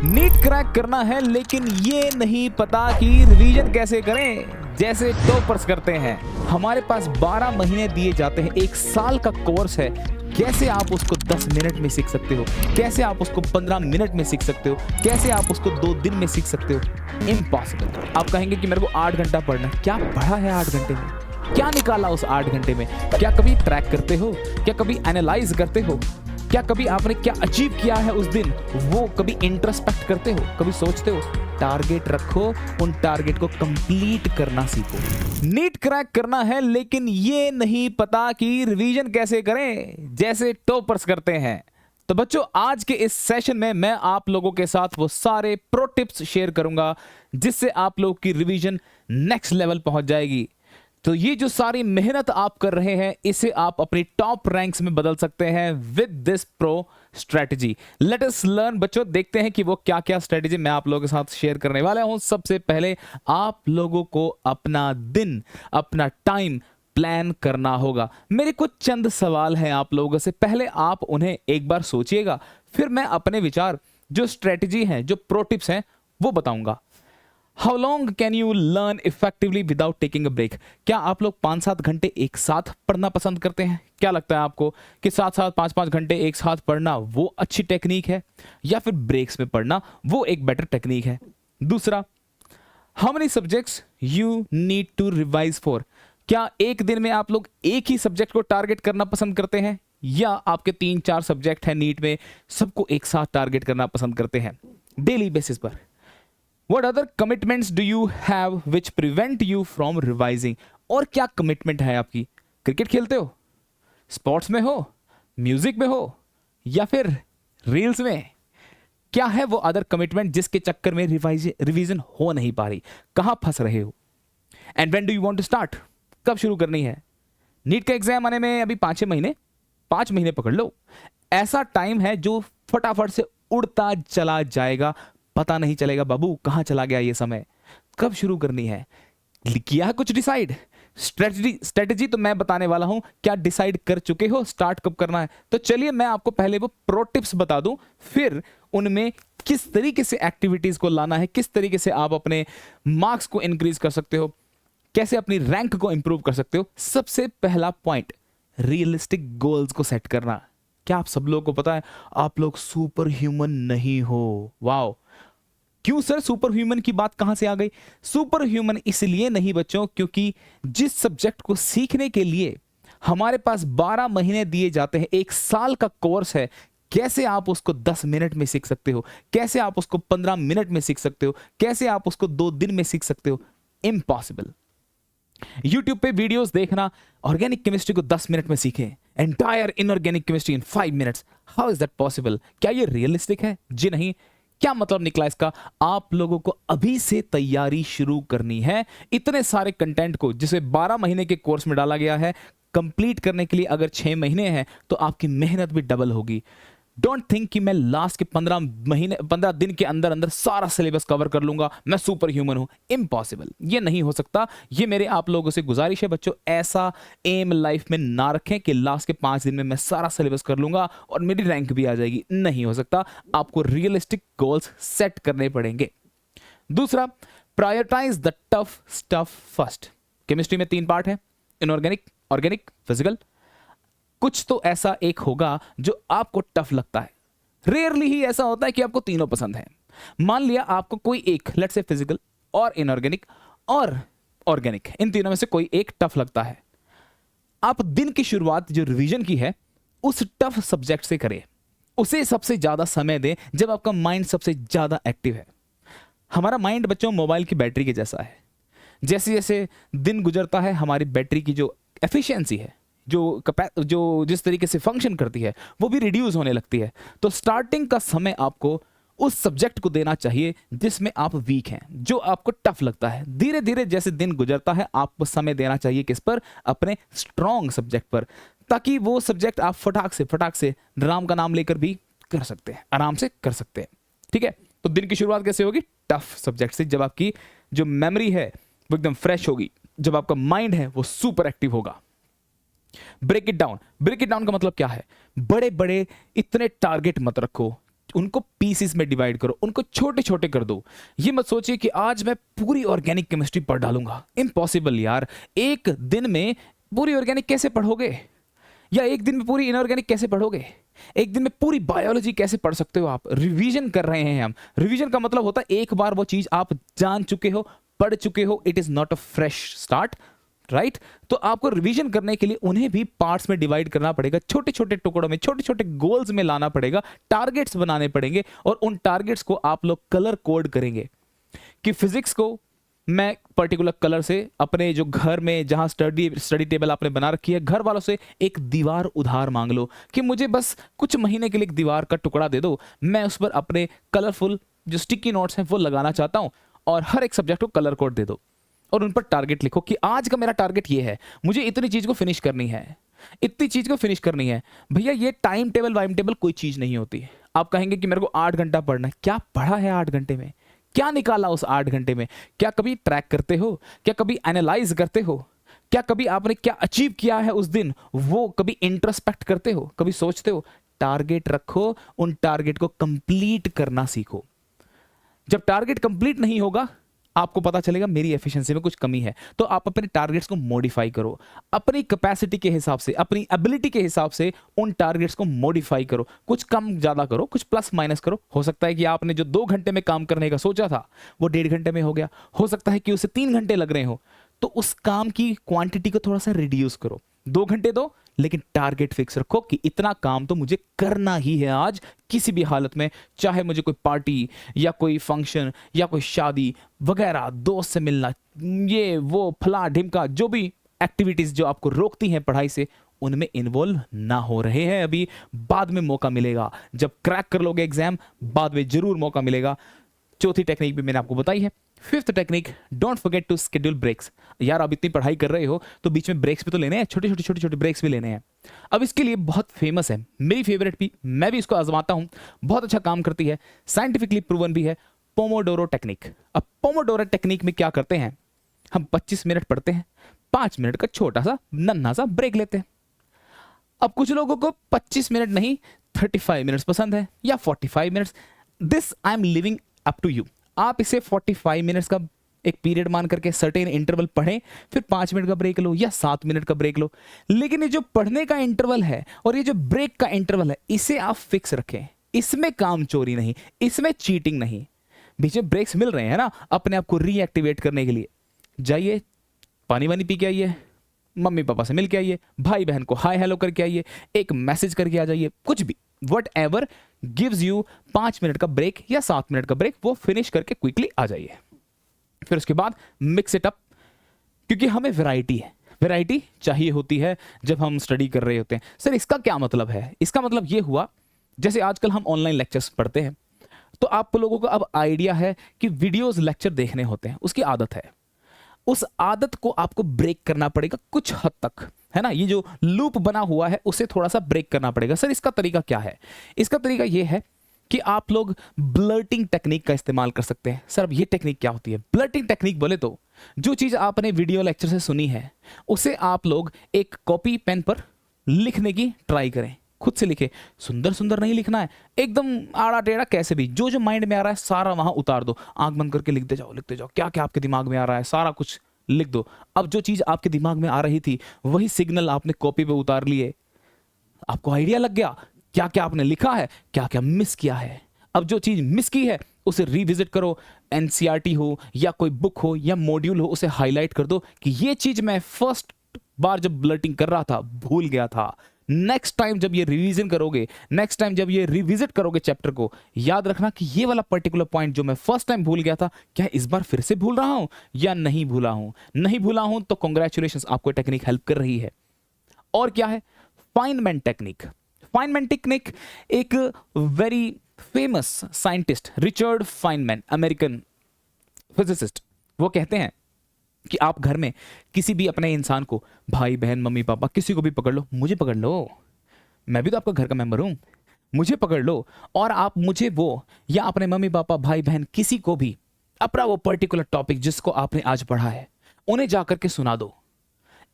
NEET crack करना है लेकिन ये नहीं पता कि रिवीजन कैसे करें जैसे टॉपर्स करते हैं। हमारे पास 12 महीने दिए जाते हैं, 1 साल का कोर्स है। कैसे आप उसको 10 मिनट में सीख सकते हो, कैसे आप उसको 15 मिनट में सीख सकते हो, कैसे आप उसको 2 दिन में सीख सकते हो? इम्पॉसिबल। आप कहेंगे कि मेरे को 8 घंटा पढ़ना है। क्या पढ़ा है 8 घंटे में? क्या निकाला उस 8 घंटे में? क्या कभी ट्रैक करते हो? क्या कभी एनालाइज करते हो? क्या कभी आपने क्या अचीव किया है उस दिन, वो कभी इंट्रोस्पेक्ट करते हो? कभी सोचते हो? टारगेट रखो, उन टारगेट को कंप्लीट करना सीखो। नीट क्रैक करना है लेकिन ये नहीं पता कि रिवीजन कैसे करें जैसे टॉपर्स करते हैं। तो बच्चों, आज के इस सेशन में मैं आप लोगों के साथ वो सारे प्रो टिप्स शेयर करूंगा जिससे आप लोग की रिवीजन नेक्स्ट लेवल पहुंच जाएगी। तो ये जो सारी मेहनत आप कर रहे हैं, इसे आप अपनी टॉप रैंक्स में बदल सकते हैं with this pro strategy. Let us learn. बच्चों, देखते हैं कि वो क्या क्या स्ट्रेटजी मैं आप लोगों के साथ शेयर करने वाला हूं। सबसे पहले आप लोगों को अपना दिन, अपना टाइम प्लान करना होगा। मेरे कुछ चंद सवाल हैं आप लोगों से, पहले आप उन्हें एक बार सोचिएगा, फिर मैं अपने विचार, जो स्ट्रेटजी हैं, जो प्रो टिप्स हैं, वो बताऊंगा। How long can you learn effectively without taking a break? क्या आप लोग 5-7 घंटे एक साथ पढ़ना पसंद करते हैं? क्या लगता है आपको कि 7-7, 5-5 घंटे एक साथ पढ़ना वो अच्छी टेक्निक है, या फिर ब्रेक्स में पढ़ना वो एक बेटर टेक्निक है? दूसरा, how many subjects you need to revise for? क्या एक दिन में आप लोग एक ही सब्जेक्ट को टारगेट करना पसंद करते हैं, या आपके 3-4 सब्जेक्ट हैं नीट में, सबको एक साथ टारगेट करना पसंद करते हैं डेली बेसिस पर? What other commitments do you have which prevent you from revising? और क्या कमिटमेंट है आपकी? क्रिकेट खेलते हो, स्पोर्ट्स में हो, म्यूजिक में हो, या फिर रील्स में? क्या है वो अदर कमिटमेंट जिसके चक्कर में रिवीजन हो नहीं पा रही? कहां फंस रहे हो? And when do you want to start? कब शुरू करनी है? नीट का एग्जाम आने में अभी 5-6 महीने, 5 महीने पकड़ लो। ऐसा टाइम है जो फटाफट से उड़ता चला जाएगा, पता नहीं चलेगा बाबू कहां चला गया ये समय। कब शुरू करनी है? किया है कुछ डिसाइड? स्ट्रेटजी तो मैं बताने वाला हूं। क्या डिसाइड कर चुके हो स्टार्ट कब करना है? तो चलिए मैं आपको पहले वो प्रो टिप्स बता दूं, फिर उनमें किस तरीके से एक्टिविटीज को लाना है, किस तरीके से आप अपने मार्क्स को इंक्रीज कर सकते हो, कैसे अपनी रैंक को इंप्रूव कर सकते हो। सबसे पहला पॉइंट, रियलिस्टिक गोल्स को सेट करना। क्या आप सब लोगों को पता है आप लोग सुपर ह्यूमन नहीं हो? वाओ! क्यों सर, सुपर ह्यूमन की बात कहां से आ गई? सुपर ह्यूमन इसलिए नहीं बच्चों, क्योंकि जिस सब्जेक्ट को सीखने के लिए हमारे पास 12 महीने दिए जाते हैं, 1 साल का कोर्स है, कैसे आप उसको 10 मिनट में सीख सकते हो, कैसे आप उसको 15 मिनट में सीख सकते हो, कैसे आप उसको 2 दिन में सीख सकते हो? इम्पॉसिबल। YouTube पे वीडियोस देखना, ऑर्गेनिक केमिस्ट्री को 10 मिनट में सीखें, entire inorganic chemistry in 5 minutes, how is that possible? क्या ये रियलिस्टिक है? जी नहीं। क्या मतलब निकला इसका? आप लोगों को अभी से तैयारी शुरू करनी है। इतने सारे कंटेंट को जिसे 12 महीने के कोर्स में डाला गया है, कंप्लीट करने के लिए अगर 6 महीने हैं तो आपकी मेहनत भी डबल होगी। डोंट थिंक कि मैं लास्ट के 15 दिन के अंदर अंदर सारा सिलेबस कवर कर लूंगा, मैं सुपर ह्यूमन हूं। इम्पॉसिबल, ये नहीं हो सकता। ये मेरे आप लोगों से गुजारिश है बच्चों, ऐसा एम लाइफ में ना रखें कि लास्ट के 5 दिन में मैं सारा सिलेबस कर लूंगा और मेरी रैंक भी आ जाएगी। नहीं हो सकता। आपको रियलिस्टिक गोल्स सेट करने पड़ेंगे। दूसरा, prioritise the tough stuff first. Chemistry में 3 पार्ट है, इनऑर्गेनिक, ऑर्गेनिक, फिजिकल। कुछ तो ऐसा एक होगा जो आपको टफ लगता है। रेयरली ही ऐसा होता है कि आपको तीनों पसंद है। मान लिया आपको कोई एक, लेट्स से फिजिकल और इनऑर्गेनिक और ऑर्गेनिक, इन तीनों में से कोई एक टफ लगता है। आप दिन की शुरुआत जो रिवीजन की है उस टफ सब्जेक्ट से करें, उसे सबसे ज्यादा समय दें जब आपका माइंड सबसे ज्यादा एक्टिव है। हमारा माइंड बच्चों मोबाइल की बैटरी के जैसा है। जैसे जैसे दिन गुजरता है, हमारी बैटरी की जो एफिशिएंसी है, जो जिस तरीके से फंक्शन करती है, वो भी रिड्यूस होने लगती है। तो स्टार्टिंग का समय आपको उस सब्जेक्ट को देना चाहिए जिसमें आप वीक हैं, जो आपको टफ लगता है। धीरे धीरे जैसे दिन गुजरता है, आपको समय देना चाहिए किस पर? अपने स्ट्रॉन्ग सब्जेक्ट पर, ताकि वो सब्जेक्ट आप फटाक से राम का नाम लेकर भी कर सकते हैं, आराम से कर सकते हैं। ठीक है, तो दिन की शुरुआत कैसे होगी? टफ सब्जेक्ट से, जब आपकी जो मेमोरी है वो एकदम फ्रेश होगी, जब आपका माइंड है वो सुपर एक्टिव होगा। Break it down. Break it down का मतलब क्या है? बड़े बड़े इतने टारगेट मत रखो, उनको पीसेस में डिवाइड करो, उनको छोटे छोटे कर दो। ये मत सोचिए कि आज मैं पूरी ऑर्गेनिक केमिस्ट्री पढ़ डालूंगा, इम्पॉसिबल यार। एक दिन में पूरी ऑर्गेनिक कैसे पढ़ोगे, या एक दिन में पूरी इनऑर्गेनिक कैसे पढ़ोगे, एक दिन में पूरी बायोलॉजी कैसे पढ़ सकते हो आप। रिवीजन कर रहे हैं हम। रिवीजन का मतलब होता है एक बार वो चीज आप जान चुके हो, पढ़ चुके हो। It is not a fresh start, right. तो आपको रिवीजन करने के लिए उन्हें भी पार्ट्स में डिवाइड करना पड़ेगा, छोटे छोटे टुकड़ों में, छोटे छोटे गोल्स में लाना पड़ेगा, टारगेट्स बनाने पड़ेंगे, और उन टारगेट्स को आप लोग कलर कोड करेंगे। कि फिजिक्स को मैं पर्टिकुलर कलर से अपने जो घर में जहां स्टडी टेबल आपने बना रखी है, घर वालों से एक दीवार उधार मांग लो कि मुझे बस कुछ महीने के लिए एक दीवार का टुकड़ा दे दो, मैं उस पर अपने कलरफुल जो स्टिकी नोट्स हैं वो लगाना चाहता हूं, और हर एक सब्जेक्ट को कलर कोड दे दो और उन पर टारगेट लिखो कि आज का मेरा टारगेट ये है, मुझे इतनी चीज को फिनिश करनी है, इतनी चीज को फिनिश करनी है। भैया ये टाइम टेबल वाइम टेबल कोई चीज नहीं होती। आप कहेंगे कि मेरे को 8 घंटा पढ़ना है, क्या पढ़ा है 8 घंटे में, क्या निकाला उस 8 घंटे में, क्या कभी ट्रैक करते हो, क्या कभी एनालाइज करते हो, क्या कभी आपने क्या अचीव किया है उस दिन, वो कभी इंट्रोस्पेक्ट करते हो, कभी सोचते हो। टारगेट रखो, उन टारगेट को कंप्लीट करना सीखो। जब टारगेट कंप्लीट नहीं होगा आपको पता चलेगा मेरी एफिशिएंसी में कुछ कमी है, तो आप अपने टारगेट्स को मॉडिफाई करो, अपनी कैपेसिटी के हिसाब से, अपनी एबिलिटी के हिसाब से उन टारगेट्स को मॉडिफाई करो, कुछ कम ज्यादा करो, कुछ प्लस माइनस करो। हो सकता है कि आपने जो 2 घंटे में काम करने का सोचा था वो 1.5 घंटे में हो गया, हो सकता है कि उसे 3 घंटे लग रहे हो, तो उस काम की क्वांटिटी को थोड़ा सा रिड्यूस करो। 2 घंटे दो, लेकिन टारगेट फिक्स रखो कि इतना काम तो मुझे करना ही है आज किसी भी हालत में, चाहे मुझे कोई पार्टी या कोई फंक्शन या कोई शादी वगैरह, दोस्त से मिलना, ये वो फला ढिमका, जो भी एक्टिविटीज जो आपको रोकती हैं पढ़ाई से, उनमें इन्वॉल्व ना हो रहे हैं अभी। बाद में मौका मिलेगा, जब क्रैक कर लोगे एग्जाम, बाद में जरूर मौका मिलेगा। चौथी टेक्निक भी मैंने आपको बताई है। 5th technique, don't forget to schedule breaks. यार आप इतनी पढ़ाई कर रहे हो तो बीच में ब्रेक्स भी तो लेने हैं, छोटे छोटे ब्रेक्स भी लेने हैं। अब इसके लिए बहुत फेमस है, मेरी फेवरेट भी, मैं भी इसको आजमाता हूं, बहुत अच्छा काम करती है, साइंटिफिकली प्रूवन भी है, पोमोडोरो टेक्निक। अब पोमोडोरो टेक्निक में क्या करते हैं, हम 25 मिनट पढ़ते हैं, 5 मिनट का छोटा सा नन्हा सा ब्रेक लेते हैं। अब कुछ लोगों को 25 मिनट नहीं 35 मिनट्स पसंद है, या 45 minutes. This I am living up to you. आप इसे 45 मिनट्स का एक पीरियड मान करके सर्टेन इंटरवल पढ़ें, फिर 5 मिनट का ब्रेक लो या 7 मिनट का ब्रेक लो। लेकिन ये जो पढ़ने का इंटरवल है और ये जो ब्रेक का इंटरवल है, इसे आप फिक्स रखें। इसमें काम चोरी नहीं, इसमें चीटिंग नहीं। बीच में ब्रेक्स मिल रहे हैं ना अपने आप को रीएक्टिवेट करने के लिए, जाइए पानी वानी पी के आइए, मम्मी पापा से मिल के आइए, भाई बहन को हाय हेलो करके आइए, एक मैसेज करके आ जाइए, कुछ भी, what ever gives you 5 minute का ब्रेक या 7 मिनट का ब्रेक, वो फिनिश करके क्विकली आ जाइए। फिर उसके बाद मिक्स इट अप, क्योंकि हमें वैरायटी है, वैरायटी चाहिए होती है जब हम स्टडी कर रहे होते हैं। सर इसका क्या मतलब है, इसका मतलब ये हुआ, जैसे आजकल हम ऑनलाइन लेक्चर्स पढ़ते हैं, तो आप लोगों को अब आइडिया है कि वीडियोस लेक्चर देखने होते हैं, उसकी आदत है, उस आदत को आपको ब्रेक करना पड़ेगा कुछ हद तक, है ना। ये जो लूप बना हुआ है उसे थोड़ा सा ब्रेक करना पड़ेगा। सर इसका तरीका क्या है, इसका तरीका यह है कि आप लोग ब्लर्टिंग टेक्निक का इस्तेमाल कर सकते हैं। सर अब ये टेक्निक क्या होती है, ब्लर्टिंग टेक्निक बोले तो जो चीज आपने वीडियो लेक्चर से सुनी है उसे आप लोग एक कॉपी पेन पर लिखने की ट्राई करें, खुद से लिखे। सुंदर सुंदर नहीं लिखना है, एकदम आड़ा टेढ़ा, कैसे भी, जो जो माइंड में आ रहा है सारा वहां उतार दो, आंख बंद करके लिखते जाओ, लिखते जाओ, क्या क्या आपके दिमाग में आ रहा है सारा कुछ लिख दो। अब जो चीज आपके दिमाग में आ रही थी वही सिग्नल आपने कॉपी पे उतार लिए, आपको आइडिया लग गया क्या क्या आपने लिखा है, क्या क्या मिस किया है। अब जो चीज मिस की है उसे रिविजिट करो, एनसीईआरटी हो या कोई बुक हो या मॉड्यूल हो, उसे हाईलाइट कर दो कि ये चीज मैं फर्स्ट बार जब ब्लर्टिंग कर रहा था भूल गया था। नेक्स्ट टाइम जब ये रिवीजन करोगे, नेक्स्ट टाइम जब ये रिविजिट करोगे चैप्टर को, याद रखना कि ये वाला पर्टिकुलर पॉइंट जो मैं फर्स्ट टाइम भूल गया था, क्या इस बार फिर से भूल रहा हूं या नहीं भूला हूं। नहीं भूला हूं तो कांग्रेचुलेशंस, आपको टेक्निक हेल्प कर रही है। और क्या है, फाइनमैन टेक्निक। फाइनमैन टेक्निक एक very famous scientist Richard Feynman, American physicist, वो कहते हैं कि आप घर में किसी भी अपने इंसान को, भाई बहन मम्मी पापा किसी को भी पकड़ लो, मुझे पकड़ लो, मैं भी तो आपका घर का मेंबर हूं, मुझे पकड़ लो, और आप मुझे वो या अपने मम्मी पापा भाई बहन किसी को भी अपना वो पर्टिकुलर टॉपिक जिसको आपने आज पढ़ा है उन्हें जाकर के सुना दो।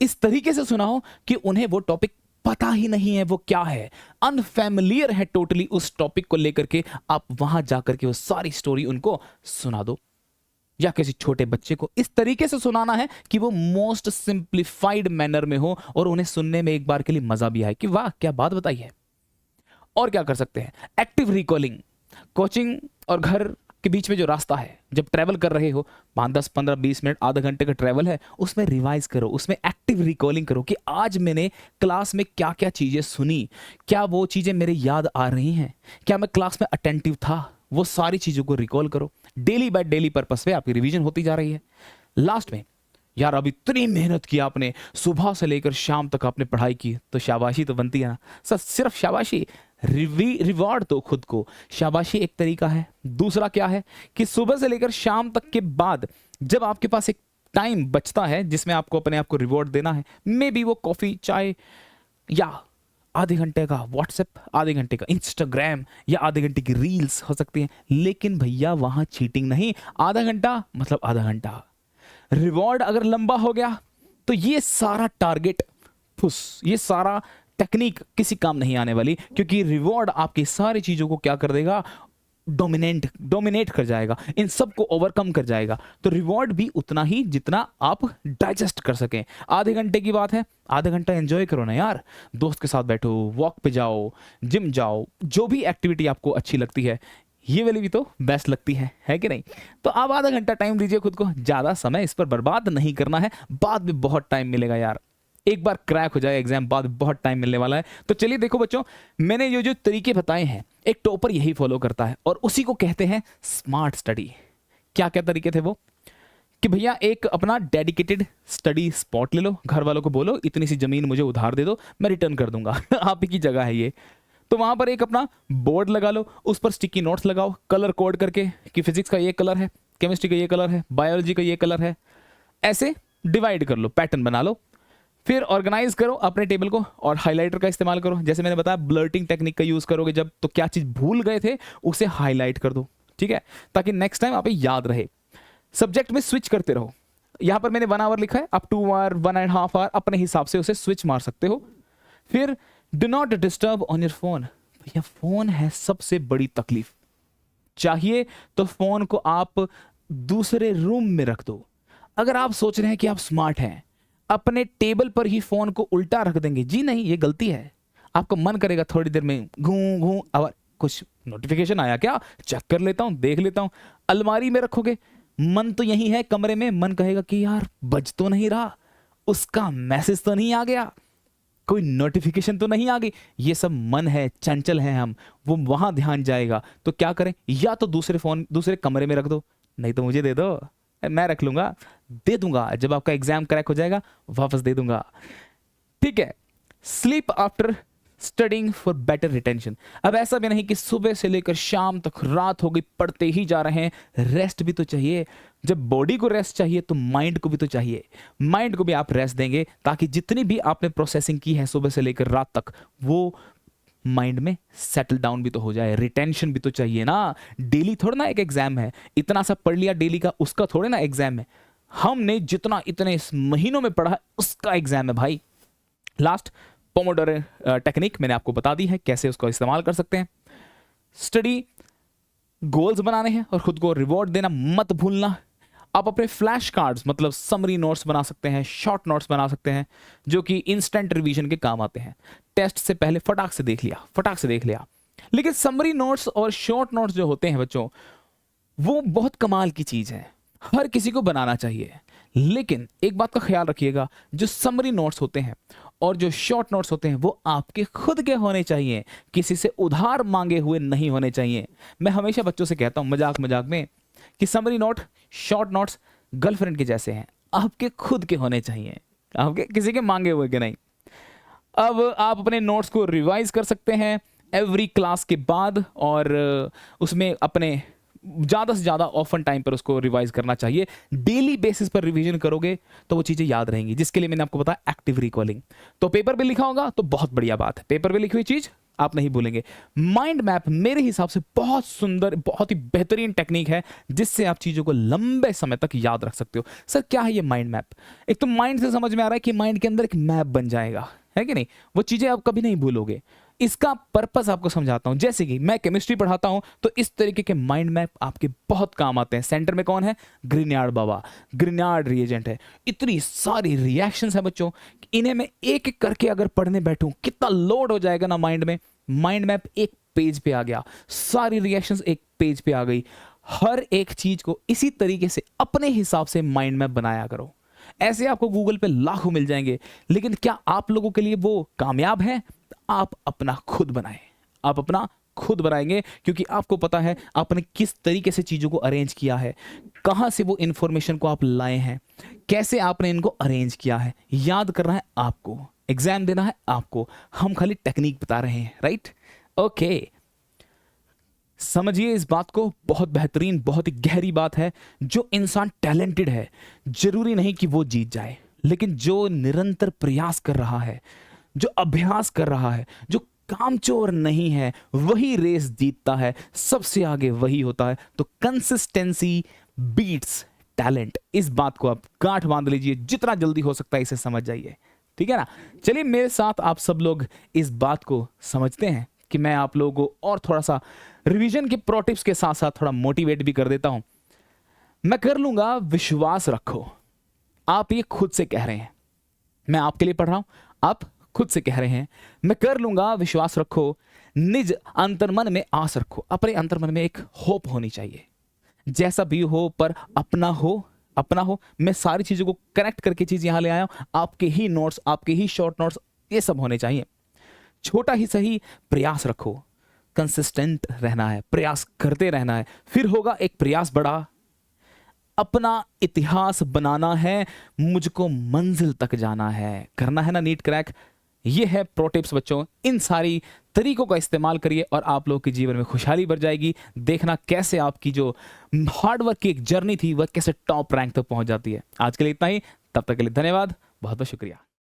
इस तरीके से सुनाओ कि उन्हें वो टॉपिक पता ही नहीं है वो क्या है, अनफैमिलियर है टोटली उस टॉपिक को लेकर के, आप वहां जाकर के वो सारी स्टोरी उनको सुना दो। या किसी छोटे बच्चे को इस तरीके से सुनाना है कि वो मोस्ट सिंप्लीफाइड मैनर में हो और उन्हें सुनने में एक बार के लिए मजा भी आए कि वाह क्या बात बताई है। और क्या कर सकते हैं, एक्टिव रिकॉलिंग। कोचिंग और घर के बीच में जो रास्ता है, जब ट्रैवल कर रहे हो, 5, 10, 15, 20 मिनट, आधा घंटे का ट्रैवल है, उसमें रिवाइज करो, उसमें एक्टिव रिकॉलिंग करो कि आज मैंने क्लास में क्या क्या चीजें सुनी, क्या वो चीजें मेरे याद आ रही हैं, क्या मैं क्लास में अटेंटिव था, वो सारी चीजों को रिकॉल करो। डेली बाय डेली पर्पस पे आपकी रिवीजन होती जा रही है। लास्ट में यार अब इतनी मेहनत की आपने, सुबह से लेकर शाम तक आपने पढ़ाई की, तो शाबाशी तो बनती है ना सर, सिर्फ शाबाशी, रिवॉर्ड तो खुद को। शाबाशी एक तरीका है। दूसरा क्या है कि सुबह से लेकर शाम तक के बाद जब आपके पास एक टाइम बचता है जिसमें आपको अपने आप को रिवॉर्ड देना है, मे बी वो कॉफी, चाय, या आधे घंटे का व्हाट्सएप, आधे घंटे का इंस्टाग्राम, या आधे घंटे की रील्स हो सकती हैं, लेकिन भैया वहां चीटिंग नहीं। आधा घंटा मतलब आधा घंटा। रिवॉर्ड अगर लंबा हो गया तो ये सारा टारगेट फुस, ये सारा टेक्निक किसी काम नहीं आने वाली, क्योंकि रिवॉर्ड आपकी सारी चीजों को क्या कर देगा, डोमिनेट कर जाएगा, इन सब को ओवरकम कर जाएगा। तो रिवॉर्ड भी उतना ही जितना आप डाइजेस्ट कर सकें। आधे घंटे की बात है, आधा घंटा एंजॉय करो ना यार, दोस्त के साथ बैठो, वॉक पे जाओ, जिम जाओ, जो भी एक्टिविटी आपको अच्छी लगती है, ये वाली भी तो बेस्ट लगती है कि नहीं। तो आप आधा घंटा टाइम दीजिए खुद को, ज्यादा समय इस पर बर्बाद नहीं करना है, बाद में बहुत टाइम मिलेगा यार, एक बार क्रैक हो जाए एग्जाम, बाद बहुत टाइम मिलने वाला है। तो चलिए देखो बच्चों, मैंने ये जो तरीके बताए हैं, एक टॉपर यही फॉलो करता है और उसी को कहते हैं स्मार्ट स्टडी। क्या क्या तरीके थे वो, कि भैया एक अपना डेडिकेटेड स्टडी स्पॉट ले लो, घर वालों को बोलो इतनी सी जमीन मुझे उधार दे दो, मैं रिटर्न कर दूंगा आप ही की जगह है ये। तो वहां पर एक अपना बोर्ड लगा लो, उस पर स्टिकी नोट्स लगाओ, कलर कोड करके कि फिजिक्स का ये कलर है, केमिस्ट्री का ये कलर है, बायोलॉजी का ये कलर है, ऐसे डिवाइड कर लो, पैटर्न बना लो। फिर ऑर्गेनाइज करो अपने टेबल को और हाइलाइटर का इस्तेमाल करो। जैसे मैंने बताया ब्लर्टिंग टेक्निक का यूज करोगे जब, तो क्या चीज भूल गए थे उसे हाईलाइट कर दो, ठीक है, ताकि नेक्स्ट टाइम आप याद रहे। सब्जेक्ट में स्विच करते रहो, यहां पर मैंने 1 आवर लिखा है, अप टू आवर, 1.5 आवर, अपने हिसाब से उसे स्विच मार सकते हो। फिर do not disturb on your phone. भैया फोन है सबसे बड़ी तकलीफ, चाहिए तो फोन को आप दूसरे रूम में रख दो। अगर आप सोच रहे हैं कि आप स्मार्ट हैं, अपने टेबल पर ही फोन को उल्टा रख देंगे, जी नहीं, ये गलती है। आपको मन करेगा थोड़ी देर में घूं घूं, और कुछ नोटिफिकेशन आया क्या, चेक कर लेता हूं, देख लेता हूं, अलमारी में रखोगे, मन तो यही है कमरे में, मन कहेगा कि यार बज तो नहीं रहा, उसका मैसेज तो नहीं आ गया, कोई नोटिफिकेशन तो नहीं आ गई, ये सब मन है, चंचल है हम, वो वहां ध्यान जाएगा। तो क्या करें, या तो दूसरे फोन दूसरे कमरे में रख दो, नहीं तो मुझे दे दो, मैं रख लूंगा, दे दूंगा, जब आपका एग्जाम क्रैक हो जाएगा वापस दे दूंगा, ठीक है। Sleep after studying for better retention. अब ऐसा भी नहीं कि सुबह से लेकर शाम तक रात हो गई पढ़ते ही जा रहे हैं, रेस्ट भी तो चाहिए। जब बॉडी को रेस्ट चाहिए तो माइंड को भी तो चाहिए, माइंड को भी आप रेस्ट देंगे ताकि जितनी भी आपने प्रोसेसिंग की है सुबह से लेकर रात तक, वो माइंड में सेटल डाउन भी तो हो जाए, रिटेंशन भी तो चाहिए ना। डेली थोड़ा ना एक एग्जाम है, इतना सा पढ़ लिया डेली का, उसका थोड़े ना एग्जाम है, हमने जितना इतने महीनों में पढ़ा उसका एग्जाम है भाई। लास्ट पोमोडोरो टेक्निक मैंने आपको बता दी है कैसे उसको इस्तेमाल कर सकते हैं। स्टडी गोल्स बनाने हैं और खुद को रिवॉर्ड देना मत भूलना। आप अपने फ्लैश कार्ड्स मतलब समरी नोट्स बना सकते हैं, शॉर्ट नोट्स बना सकते हैं, जो कि इंस्टेंट रिवीजन के काम आते हैं। टेस्ट से पहले फटाक से देख लिया। लेकिन समरी नोट्स और शॉर्ट नोट्स जो होते हैं बच्चों, वो बहुत कमाल की चीज है, हर किसी को बनाना चाहिए। लेकिन एक बात का ख्याल रखिएगा, जो समरी नोट्स होते हैं और जो शॉर्ट नोट्स होते हैं वो आपके खुद के होने चाहिए, किसी से उधार मांगे हुए नहीं होने चाहिए। मैं हमेशा बच्चों से कहता हूं मजाक में कि summary note, short notes girlfriend के जैसे हैं, आपके खुद के होने चाहिए, आपके किसी के मांगे हुए के नहीं। अब आप अपने नोट्स को रिवाइज कर सकते हैं एवरी क्लास के बाद, और उसमें अपने ज़्यादा से ज़्यादा ऑफन टाइम पर उसको रिवाइज करना चाहिए। डेली बेसिस पर रिवीजन करोगे तो वो चीज़ें याद रहेंगी, जिसके लिए मैंने आपको बताया एक्टिव रिकॉलिंग। तो पेपर पे लिखा होगा तो बहुत बढ़िया बात है, पेपर पे लिखी हुई चीज़ आप नहीं भूलेंगे। माइंड मैप मेरे हिसाब से बहुत सुंदर, बहुत ही बेहतरीन टेक्निक है, जिससे आप चीज़ों को लंबे समय तक याद रख सकते हो। सर क्या है ये माइंड मैप? एक तो माइंड से समझ में आ रहा है कि माइंड के अंदर एक मैप बन जाएगा, है कि नहीं, वो चीजें आप कभी नहीं भूलोगे। इसका पर्पस आपको समझाता हूं। जैसे कि मैं केमिस्ट्री पढ़ाता हूं तो इस तरीके के माइंड मैप आपके बहुत काम आते हैं। सेंटर में कौन है? ग्रिन्यार्ड बाबा, ग्रिन्यार्ड रिएजेंट है। इतनी सारी रिएक्शंस है बच्चों, इन्हें मैं एक एक करके अगर पढ़ने बैठूं कितना लोड हो जाएगा ना माइंड में। माइंड मैप एक पेज पे आ गया, सारी रिएक्शंस एक पेज पे आ गई। हर एक चीज को इसी तरीके से अपने हिसाब से माइंड मैप बनाया करो। ऐसे आपको गूगल पे लाखों मिल जाएंगे, लेकिन क्या आप लोगों के लिए वो कामयाब है? आप अपना खुद बनाएं। आप अपना खुद बनाएंगे, क्योंकि आपको पता है आपने किस तरीके से चीजों को अरेंज किया है, कहां से वो इंफॉर्मेशन को आप लाए हैं, कैसे आपने इनको अरेंज किया है। याद करना है आपको, एग्जाम देना है आपको, हम खाली टेक्निक बता रहे हैं, राइट? ओके, समझिए इस बात को, बहुत बेहतरीन, बहुत ही गहरी बात है। जो इंसान टैलेंटेड है, जरूरी नहीं कि वो जीत जाए, लेकिन जो निरंतर प्रयास कर रहा है, जो अभ्यास कर रहा है, जो कामचोर नहीं है, वही रेस जीतता है, सबसे आगे वही होता है। तो कंसिस्टेंसी बीट्स टैलेंट, इस बात को आप गांठ बांध लीजिए, जितना जल्दी हो सकता है इसे समझ जाइए, ठीक है ना? चलिए मेरे साथ आप सब लोग इस बात को समझते हैं कि मैं आप लोगों को और थोड़ा सा रिवीजन के प्रो टिप्स के साथ साथ थोड़ा मोटिवेट भी कर देता हूं। मैं कर लूंगा, विश्वास रखो। आप ये खुद से कह रहे हैं, मैं आपके लिए पढ़ रहा हूं, आप खुद से कह रहे हैं, मैं कर लूंगा, विश्वास रखो। निज अंतर्मन में आस रखो। अपने अंतर्मन में एक होप होनी चाहिए, जैसा भी हो पर अपना हो, अपना हो। मैं सारी चीजों को कनेक्ट करके चीज यहां ले आया हूं, आपके ही नोट्स, आपके ही शॉर्ट नोट्स, ये सब होने चाहिए। छोटा ही सही प्रयास रखो, कंसिस्टेंट रहना है, प्रयास करते रहना है, फिर होगा एक प्रयास बड़ा। अपना इतिहास बनाना है, मुझको मंजिल तक जाना है, करना है ना नीट क्रैक। ये है प्रो टिप्स बच्चों, इन सारी तरीकों का इस्तेमाल करिए और आप लोगों के जीवन में खुशहाली बढ़ जाएगी। देखना कैसे आपकी जो हार्डवर्क की एक जर्नी थी वह कैसे टॉप रैंक तक पहुंच जाती है। आज के लिए इतना ही, तब तक के लिए धन्यवाद, बहुत बहुत शुक्रिया।